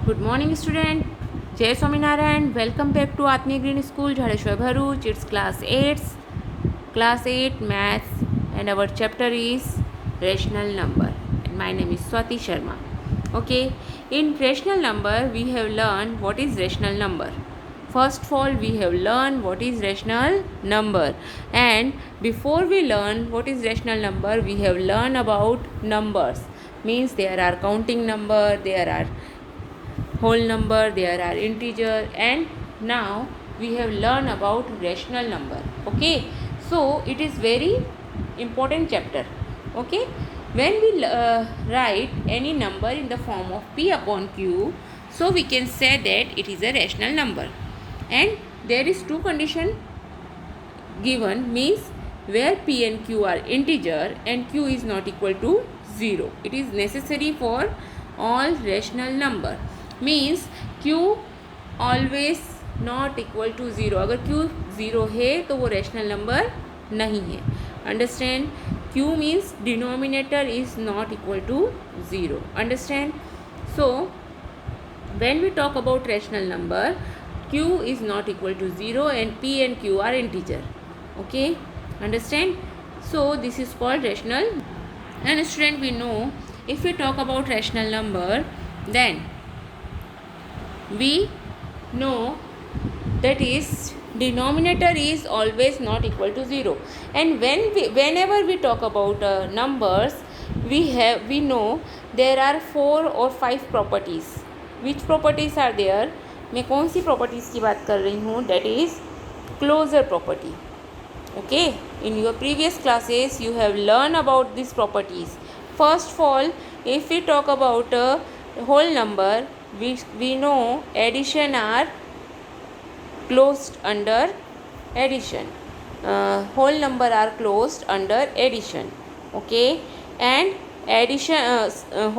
Good morning, student. Jai Swaminarayan. Welcome back to Atmi Green School, Jhaleshwar Bharuch. It's class 8 maths, and our chapter is rational number. And my name is Swati Sharma. Okay, in rational number, we have learned what is rational number. First of all, we have learned what is rational number, and before we learn what is rational number, we have learned about numbers. Means there are counting number, there are whole number, there are integer, and now we have learned about rational number. Okay, so it is very important chapter. Okay, when we write any number in the form of p upon q, so we can say that it is a rational number, and there is two condition given, means where p and q are integer and q is not equal to 0. It is necessary for all rational number. Means q always not equal to zero. अगर q zero है तो वो rational number नहीं है. Understand? q means denominator is not equal to zero. Understand? So when we talk about rational number, q is not equal to 0 and p and q are integer. Okay, understand? So this is called rational. And student, we know if we talk about rational number, then we know that is denominator is always not equal to 0. And whenever we talk about numbers, we know there are 4 or 5 properties. Which properties are there? मैं कौन सी properties की बात कर रही हूँ? That is closure property. Okay, in your previous classes you have learned about these properties. First of all, if we talk about a whole number, we know addition are closed under addition. Whole number are closed under addition. Okay, and addition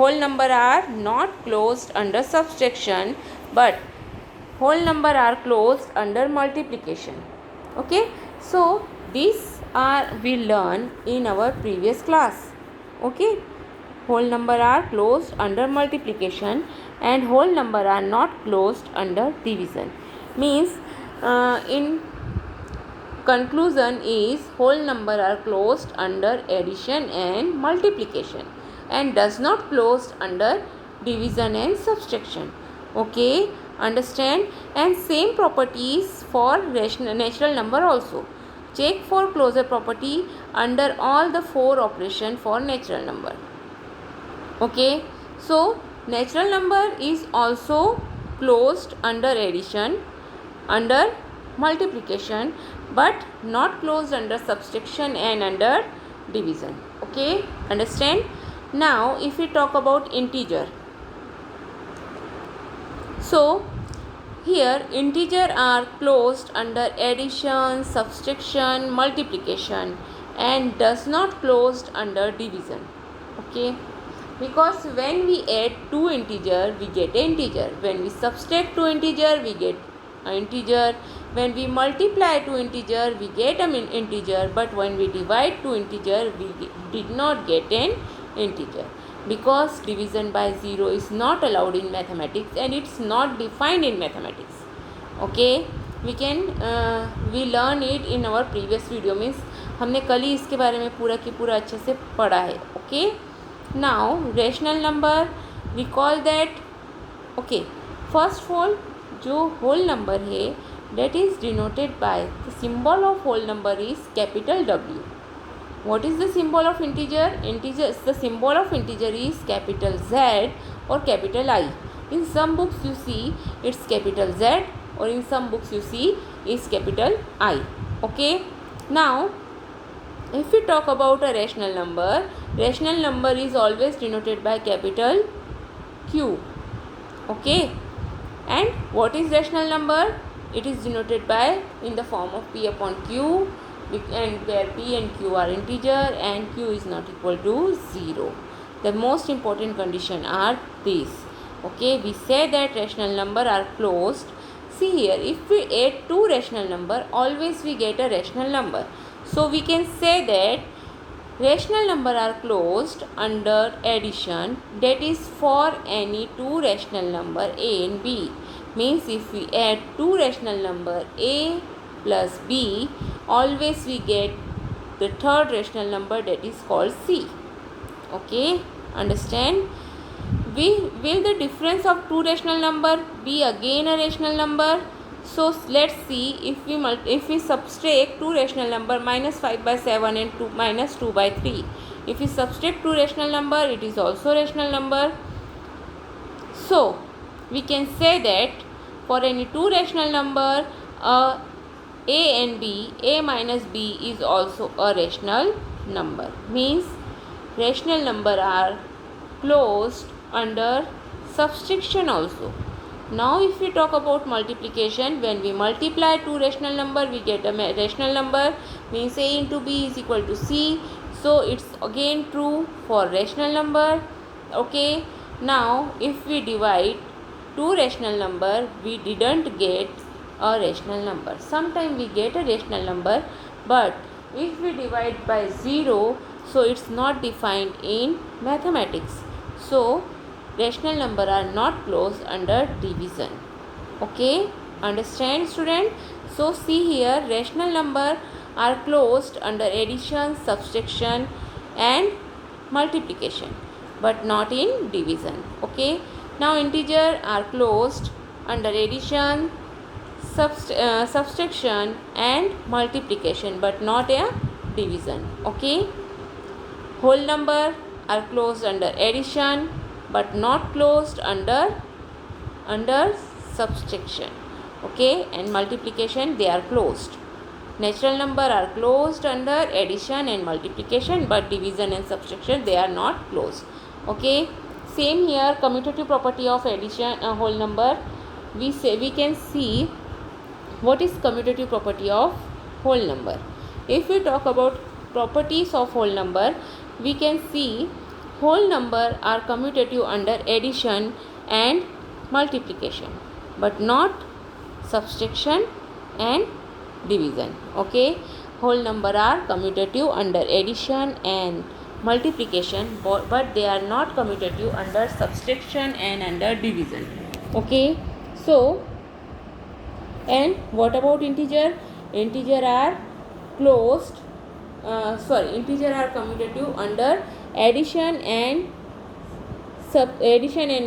whole number are not closed under subtraction, but whole number are closed under multiplication. Okay, so these are we learn in our previous class. Okay, whole number are closed under multiplication and whole number are not closed under division. Means in conclusion is whole number are closed under addition and multiplication and does not closed under division and subtraction. Okay, understand? And same properties for natural number also. Check for closure property under all the 4 operation for natural number. Okay, so natural number is also closed under addition, under multiplication, but not closed under subtraction and under division. Okay, understand? Now if we talk about integer, so here integer are closed under addition, subtraction, multiplication and does not closed under division. Okay, because when we add two integer we get integer, when we subtract two integer we get integer, when we multiply two integer we get an integer, but when we divide two integer we did not get an integer, because division by 0 is not allowed in mathematics and it's not defined in mathematics. Okay, we learn it in our previous video. means हमने कल ही इसके बारे में पूरा की पूरा अच्छे से पढ़ा है. Okay, now rational number, we call that. Okay, first of all जो whole number है that is denoted by the symbol of whole number is capital W. What is the symbol of integer? The symbol of integer is capital Z or capital I. In some books you see it's capital Z, or in some books you see is capital I. Okay, now if we talk about a rational number is always denoted by capital Q. Okay, and what is rational number? It is denoted by in the form of p upon q, and where p and q are integer and q is not equal to 0. The most important condition are these. Okay, we say that rational number are closed. See here, if we add two rational number, always we get a rational number. So we can say that Rational number are closed under addition, that is for any two rational number a and b. Means if we add two rational number a plus b, always we get the third rational number, that is called c. Okay, understand? Will the difference of two rational number be again a rational number? So let's see, if we subtract two rational number minus 5 by 7 and minus 2 by 3. If we subtract two rational number, it is also rational number. So we can say that for any two rational number, a and b, a minus b is also a rational number. Means rational number are closed under subtraction also. Now if we talk about multiplication, when we multiply two rational number, we get a rational number. Means a into b is equal to c. So it's again true for rational number. Okay. Now if we divide two rational number, we didn't get a rational number. Sometimes we get a rational number, but if we divide by 0, so it's not defined in mathematics. So rational number are not closed under division. Okay, understand student? So see here, rational number are closed under addition, subtraction and multiplication, but not in division. Okay, now integer are closed under addition, subtraction and multiplication, but not a division. Okay, whole number are closed under addition, but not closed under subtraction. Okay, and multiplication they are closed. Natural number are closed under addition and multiplication, but division and subtraction they are not closed. Okay, same here, commutative property of addition whole number. We can see what is commutative property of whole number. If we talk about properties of whole number, we can see whole number are commutative under addition and multiplication, but not subtraction and division. Okay, whole number are commutative under addition and multiplication, but they are not commutative under subtraction and under division. Okay, so and what about integer? Integer are closed integer are commutative under addition and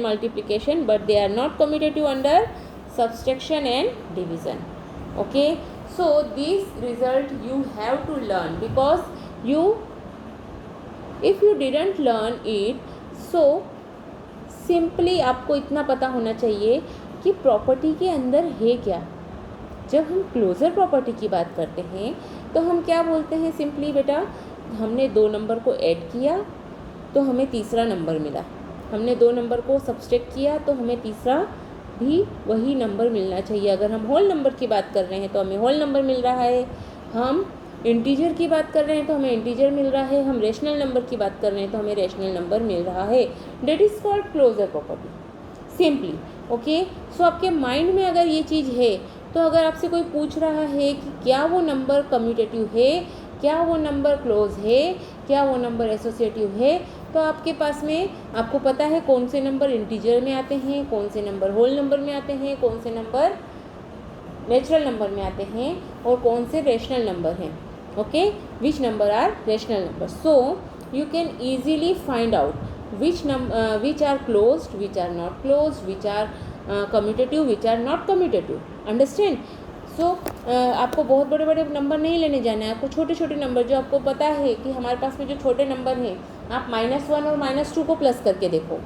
multiplication, but they are not commutative under subtraction and division. Okay, so this result you have to learn, because if you didn't learn it, so simply आपको इतना पता होना चाहिए कि property के अंदर है क्या. जब हम क्लोजर प्रॉपर्टी की बात करते हैं तो हम क्या बोलते हैं, सिंपली बेटा हमने दो नंबर को ऐड किया तो हमें तीसरा नंबर मिला, हमने दो नंबर को सब्सट्रैक्ट किया तो हमें तीसरा भी वही नंबर मिलना चाहिए. अगर हम होल नंबर की बात कर रहे हैं तो हमें होल नंबर मिल रहा है, हम इंटीजर की बात कर रहे हैं तो हमें इंटीजर मिल रहा है, हम रेशनल नंबर की बात कर रहे हैं तो हमें रेशनल नंबर मिल रहा है. That is called closure property simply. Okay, so आपके माइंड में अगर ये चीज़ है तो अगर आपसे कोई पूछ रहा है कि क्या वो नंबर कम्यूटेटिव है, क्या वो नंबर क्लोज है, क्या वो नंबर एसोसिएटिव है, तो आपके पास में आपको पता है कौन से नंबर इंटीजर में आते हैं, कौन से नंबर होल नंबर में आते हैं, कौन से नंबर नेचुरल नंबर में आते हैं और कौन से रेशनल नंबर हैं. Okay, which number are rational number. So you can easily find out which are closed, which are not closed, which are commutative, which are not commutative. Understand. So आपको बहुत बड़े बड़े नंबर नहीं लेने जाना है, आपको छोटे छोटे नंबर जो आपको पता है कि हमारे पास में जो छोटे नंबर हैं, आप -1 और -2 को प्लस करके देखो.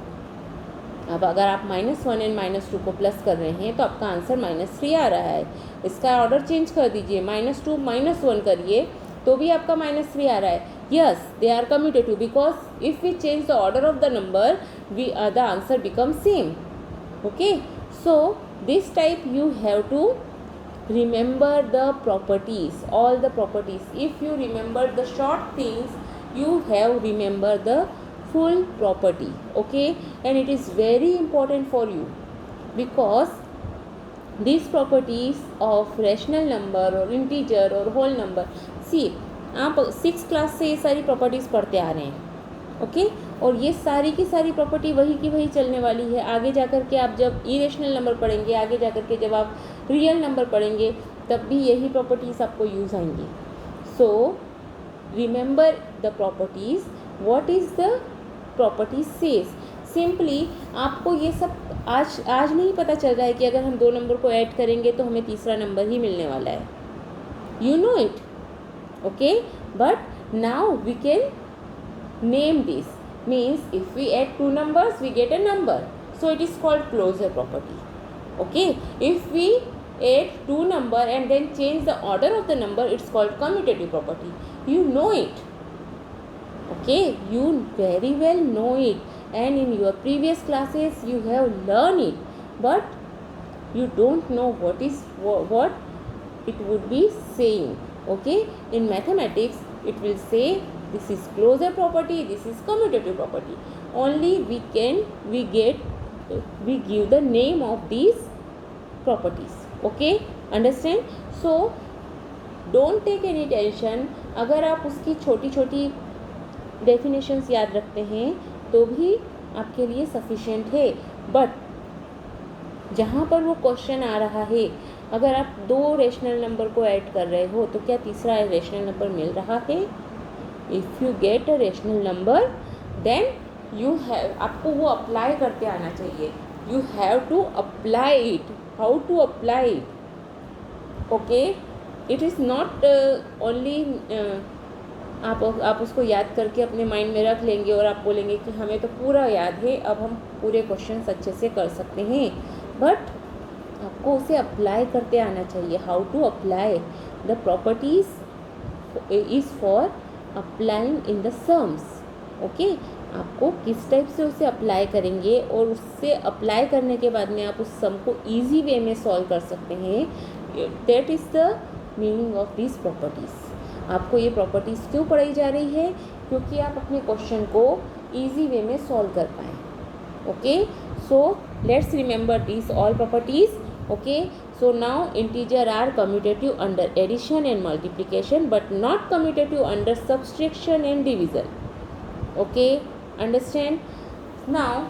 अब अगर आप -1 एंड -2 को प्लस कर रहे हैं तो आपका आंसर -3 आ रहा है. इसका ऑर्डर चेंज कर दीजिए, -2 -1 करिए तो भी आपका -3 आ रहा है. Yes, they are commutative because if we change the order of the number the answer become same. Okay, so this type you have to remember the properties, all the properties. If you remember the short things, you have remember the full property. Okay, and it is very important for you because these properties of rational number or integer or whole number, see आप 6 class से ये सारी properties पढ़ते आ रहे हैं, okay. और ये सारी की सारी प्रॉपर्टी वही की वही चलने वाली है। आगे जा कर के आप जब इरेशनल नंबर पढ़ेंगे, आगे जा कर के जब आप रियल नंबर पढ़ेंगे, तब भी यही प्रॉपर्टीज़ आपको यूज़ आएंगी। So remember the properties, what is the property says. Simply आपको ये सब आज नहीं पता चल रहा है कि अगर हम 2 नंबर को ऐड करेंगे तो हमें तीसरा नंबर ही मिलने वाला है। You know it, okay. But now we can name this, means if we add 2 numbers we get a number, so it is called closure property, okay. If we add 2 number and then change the order of the number, it's called commutative property. You know it, okay, you very well know it, and in your previous classes you have learned it, but you don't know what it would be saying, okay. In mathematics it will say this is closure property, this is commutative property. Only we give the name of these properties, okay, understand. So don't take any tension. अगर आप उसकी छोटी छोटी definitions याद रखते हैं तो भी आपके लिए सफिशिएंट है। बट जहाँ पर वो क्वेश्चन आ रहा है, अगर आप 2 रेशनल नंबर को ऐड कर रहे हो तो क्या तीसरा रेशनल नंबर मिल रहा है? If you get a rational number then you have, आपको वो अप्लाई करते आना चाहिए। You have to apply it. How to apply it, okay. It is not only आप उसको याद करके अपने माइंड में रख लेंगे और आप बोलेंगे कि हमें तो पूरा याद है, अब हम पूरे क्वेश्चन अच्छे से कर सकते हैं। बट आपको उसे अप्लाई करते आना चाहिए। How to apply the properties is for applying in the sums, okay. आपको किस टाइप से उसे अप्लाई करेंगे और उससे अप्लाई करने के बाद में आप उस सम को ईजी वे में सॉल्व कर सकते हैं, that is the meaning of this properties. आपको ये प्रॉपर्टीज़ क्यों पढ़ाई जा रही है? क्योंकि आप अपने क्वेश्चन को ईजी वे में सॉल्व कर पाएँ, okay. So let's remember this all properties, okay. So now integer are commutative under addition and multiplication but not commutative under subtraction and division, okay, understand. Now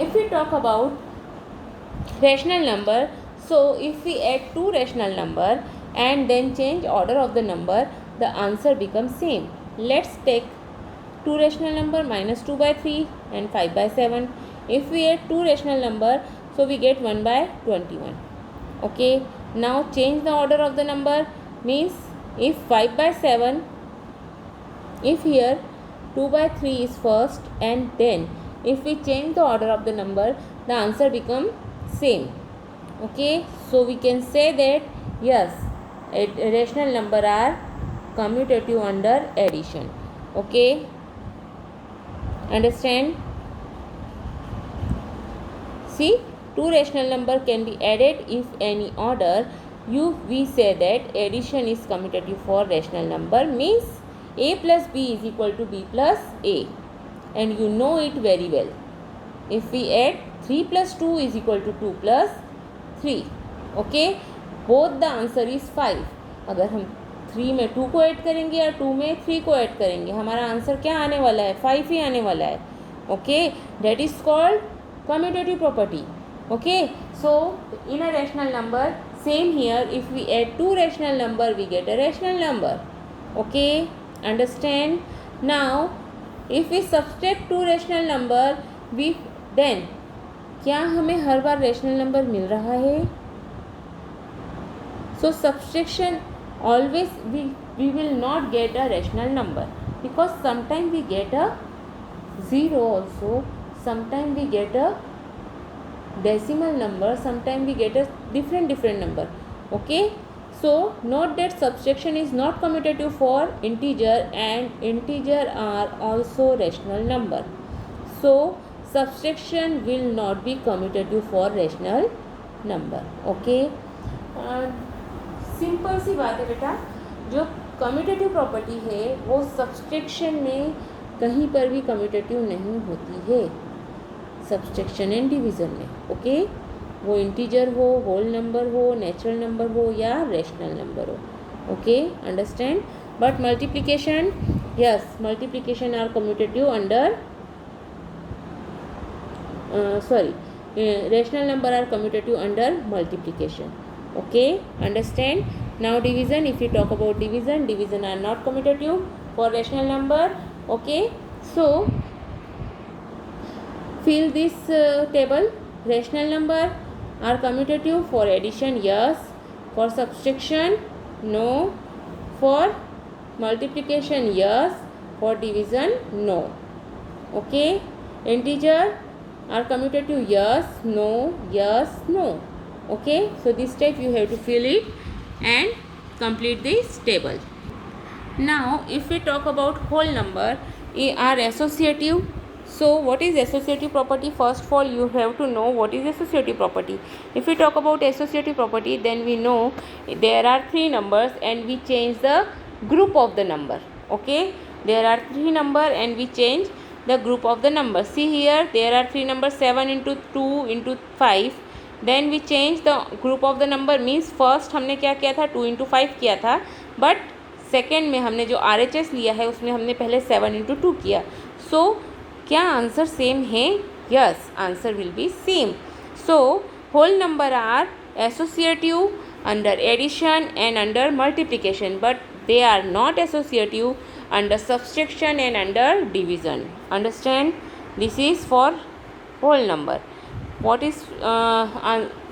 if we talk about rational number, so if we add 2 rational number and then change order of the number, the answer becomes same. Let's take 2 rational number minus 2 by 3 and 5 by 7. If we add 2 rational number, so we get 1 by 21, okay. Now change the order of the number, means if 5 by 7, if here 2 by 3 is first and then if we change the order of the number, the answer become same, okay. So we can say that yes, rational number are commutative under addition, okay, understand. See, 2 rational number can be added if any order. We say that addition is commutative for rational number, means a plus b is equal to b plus a, and you know it very well. If we add 3 plus 2 is equal to 2 plus 3, okay. Both the answer is 5. अगर हम 3 में 2 को add करेंगे या 2 में 3 को add करेंगे, हमारा आंसर क्या आने वाला है? 5 ही आने वाला है, okay. That is called commutative property, okay. So in a rational number, same here, if we add 2 rational number we get a rational number, okay, understand. Now if we subtract 2 rational number, then क्या हमें हर बार rational number मिल रहा है? So subtraction always we will not get a rational number, because sometimes we get a 0 also, sometimes we get a decimal number, sometimes we get a different number, okay. So note that subtraction is not commutative for integer, and integer are also rational number. So subtraction will not be commutative for rational number, okay. Simple सी बात है बेटा, जो commutative property है वो subtraction में कहीं पर भी कम्यूटेटिव नहीं होती है, सब्सट्रैक्शन एंड डिवीज़न में, ओके। वो इंटीजर हो, होल नंबर हो, नेचुरल नंबर हो या रेशनल नंबर हो, okay, understand. but multiplication, yes, multiplication are commutative under rational number are commutative under multiplication. Okay, understand? Now division, if we talk about division are not commutative for rational number. Okay, so fill this table. Rational number are commutative for addition, yes. For subtraction, no. For multiplication, yes. For division, no. Okay, integer are commutative, yes, no, yes, no. Okay, so this step you have to fill it and complete this table. Now if we talk about whole number are associative. So what is associative property? First of all you have to know what is associative property. If we talk about associative property, then we know there are three numbers and we change the group of the number. Okay, there are three number and we change the group of the number. See here, there are three numbers, 7 into 2 into 5. Then we change the group of the number, means first हमने क्या किया था, 2 into 5 किया था, but second में हमने जो RHS लिया है उसमें हमने पहले 7 into 2 किया. सो क्या आंसर सेम है? Yes, answer will be same. So whole number are associative under addition and under multiplication, but they are not associative under subtraction and under division. Understand? This is for whole number. What is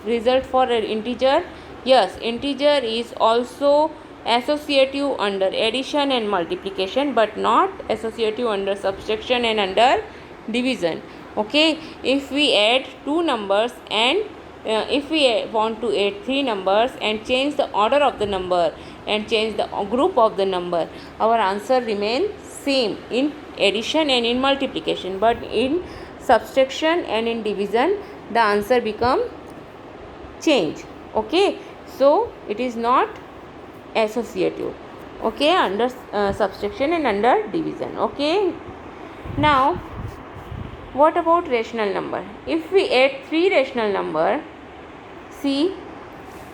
result for an integer? Yes, integer is also associative under addition and multiplication, but not associative under subtraction and under division. Okay, if we add two numbers and if we want to add three numbers and change the order of the number and change the group of the number, our answer remains same in addition and in multiplication, but in subtraction and in division the answer become change. Okay, so it is not associative. Okay, under subtraction and under division. Okay, now what about rational number? If we add three rational number, see,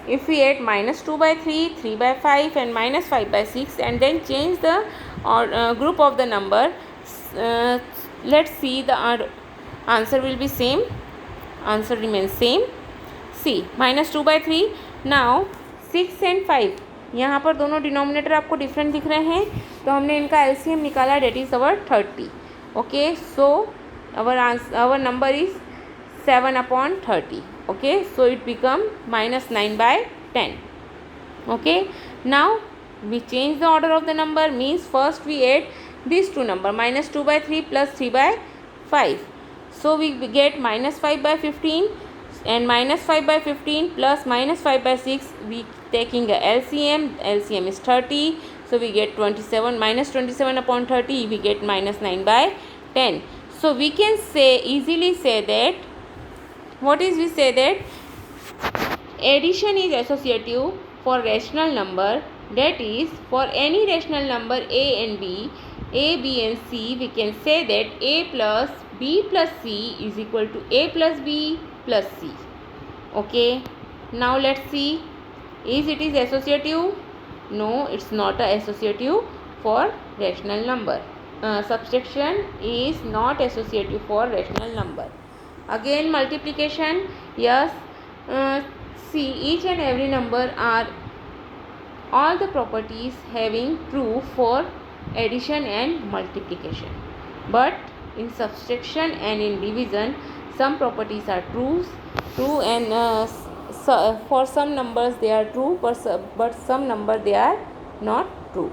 if we add minus 2 by 3, 3 by 5 and minus 5 by 6 and then change the group of the number, let's see, the answer will be same. Answer remains same. See, minus 2 by 3. Now 6 and 5, यहाँ पर दोनों denominator आपको different दिख रहे हैं, तो हमने इनका एलसीएम निकाला, that is our 30. Okay, so our number is 7 upon 30. Okay, so it become minus 9 by 10. Okay, now we change the order of the number, means first we add these two number, minus 2 by 3 plus 3 by 5. So we get minus 5 by 15 and minus 5 by 15 plus minus 5 by 6, we taking a LCM is 30, so we get 27, minus 27 upon 30, we get minus 9 by 10. So we can say, easily say that, what is we say that addition is associative for rational number, that is for any rational number a and b, a, b and c, we can say that a plus b plus c is equal to a plus b plus c. Okay, now let's see, is it is associative? No, it's not associative for rational number. Subtraction is not associative for rational number. Again multiplication, yes, see, each and every number are all the properties having true for addition and multiplication, but in subtraction and in division some properties are true and for some numbers they are true, but some number they are not true.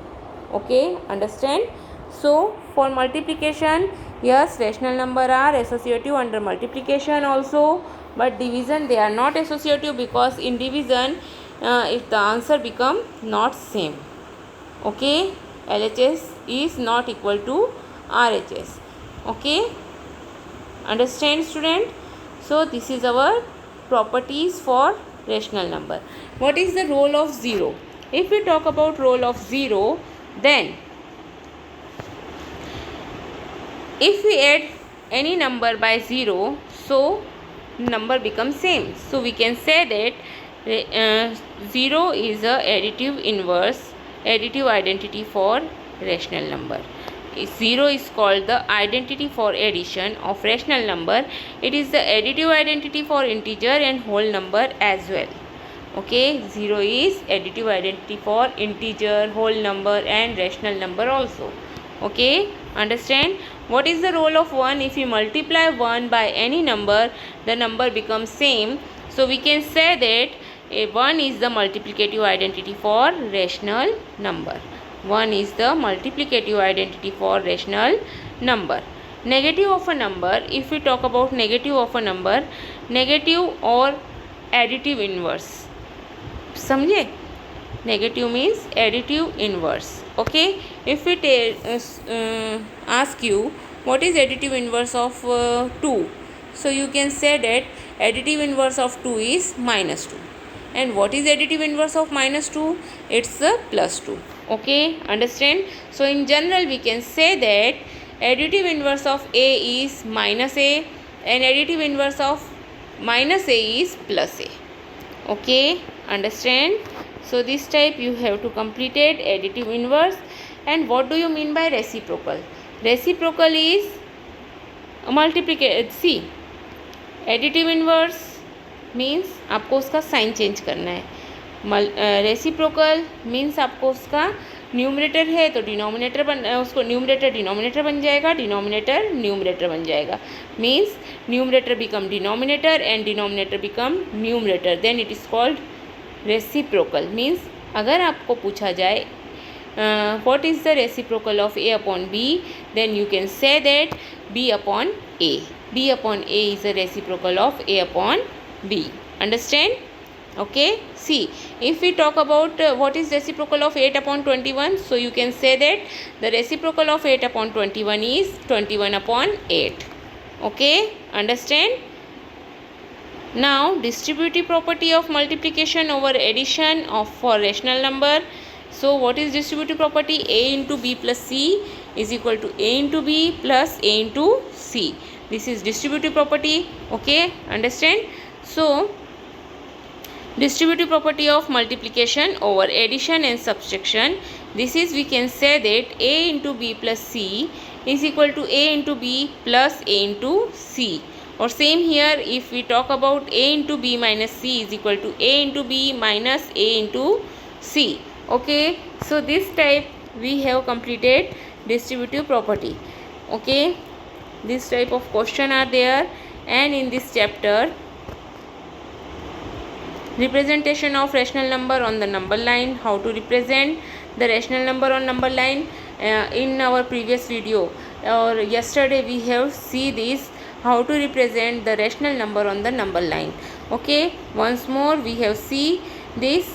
Okay, understand? So for multiplication, yes, rational number are associative under multiplication also, but division they are not associative, because in division if the answer become not same. Okay, LHS is not equal to RHS. Okay, understand student? So this is our properties for rational number. What is the role of 0? If we talk about role of 0, then if we add any number by 0, so number becomes same. So we can say that 0 is a additive inverse additive identity for rational number. 0 is called the identity for addition of rational number. It is the additive identity for integer and whole number as well. Okay, 0 is additive identity for integer, whole number and rational number also. Okay, understand? What is the role of 1? If you multiply 1 by any number, the number becomes same. So we can say that 1 is the multiplicative identity for rational number. 1 is the multiplicative identity for rational number. Negative of a number, if we talk about negative of a number, negative or additive inverse. समझे? Negative means additive inverse. Okay, if we ask you what is additive inverse of 2, so you can say that additive inverse of 2 is minus 2. And what is additive inverse of minus 2? It's plus 2. Okay, understand? So in general we can say that additive inverse of a is minus a and additive inverse of minus a is plus a. Okay, understand? So this type you have to complete it, additive inverse. And what do you mean by reciprocal? Reciprocal is multiplication. See, additive inverse means आपको उसका sign change करना है. Reciprocal means आपको उसका numerator है तो denominator उसको numerator denominator बन जाएगा, डिनोमिनेटर न्यूमरेटर बन जाएगा. Means numerator become denominator and denominator become numerator, then it is called reciprocal. Means अगर आपको पूछा जाए what is the reciprocal of a upon b, then you can say that b upon a. b upon a is the reciprocal of a upon b. Understand? Okay, see, if we talk about what is reciprocal of 8 upon 21, so you can say that the reciprocal of 8 upon 21 is 21 upon 8. Okay, understand? Now distributive property of multiplication over addition of for rational number. So what is distributive property? A into b plus c is equal to a into b plus a into c. This is distributive property. Okay, understand? So distributive property of multiplication over addition and subtraction. This is, we can say that a into b plus c is equal to a into b plus a into c. Or same here, if we talk about a into b minus c is equal to a into b minus a into c. Okay, so this type we have completed distributive property. Okay, this type of question are there, and in this chapter representation of rational number on the number line, how to represent the rational number on number line. In our previous video or yesterday we have see this, how to represent the rational number on the number line. Okay, once more we have see this.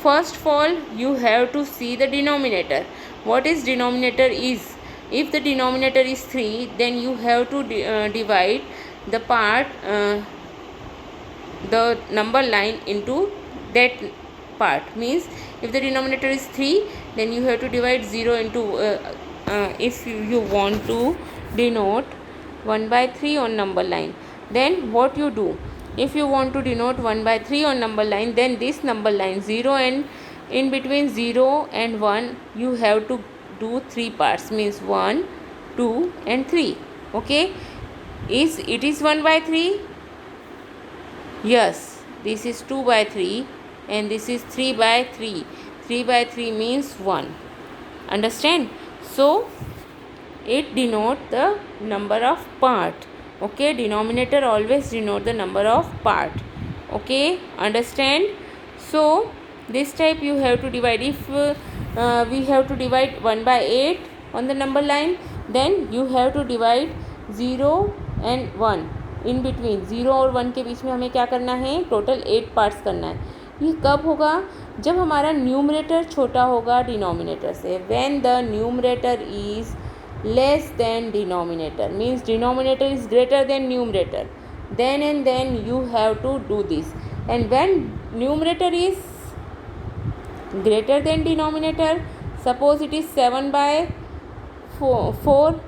First of all, you have to see the denominator. What is denominator is, if the denominator is 3, then you have to divide the part the number line into that part. Means if the denominator is 3, then you have to divide 0 into if you want to denote 1 by 3 on number line, then what you do? If you want to denote 1 by 3 on number line, then this number line 0 and in between 0 and 1 you have to do 3 parts, means 1, 2 and 3. Okay, it is 1 by 3? Yes, this is 2 by 3 and this is 3 by 3. 3 by 3 means 1. Understand? So it denotes the number of part. Okay, denominator always denote the number of part. Okay, understand? So this type you have to divide. If we have to divide 1 by 8 on the number line, then you have to divide 0 and 1. In between 0 और 1 के बीच में हमें क्या करना है? Total 8 parts करना है. ये कब होगा? जब हमारा न्यूमरेटर छोटा होगा डिनोमिनेटर से. When the numerator is less than denominator, means denominator is greater than numerator, then and then you have to do this. And when numerator is greater than denominator, suppose it is 7 by 4,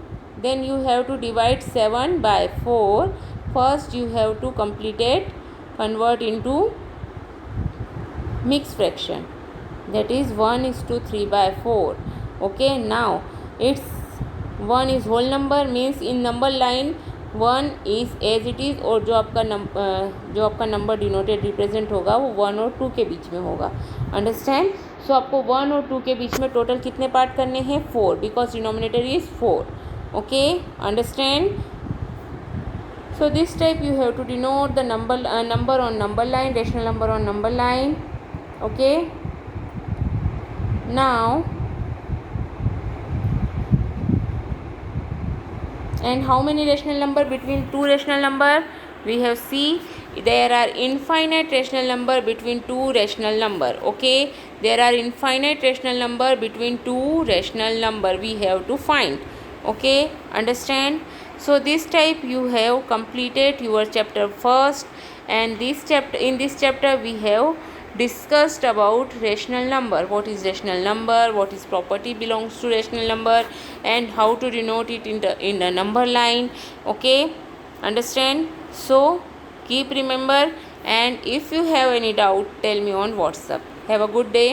then you have to divide 7 by 4. First you have to complete it, convert into mixed fraction. that is 1:3/4. Okay, now it's 1 is whole number, means in number line 1 is as it is, और जो आपका number denoted represent होगा वो 1 और 2 के बीच में होगा. Understand. So आपको 1 और 2 के बीच में टोटल कितने पार्ट करने हैं? 4, because denominator is 4. Okay, understand. So this type you have to denote the number on number line, rational number on number line. Okay. Now, and how many rational number between two rational number? We have C. There are infinite rational number between two rational number. Okay. There are infinite rational number between two rational number. We have to find. Okay. Understand? So this type you have completed your chapter first, and in this chapter we have discussed about rational number. What is rational number? What is property belongs to rational number, and how to denote it in the number line. Okay, understand? So keep remember, and if you have any doubt, tell me on WhatsApp. Have a good day.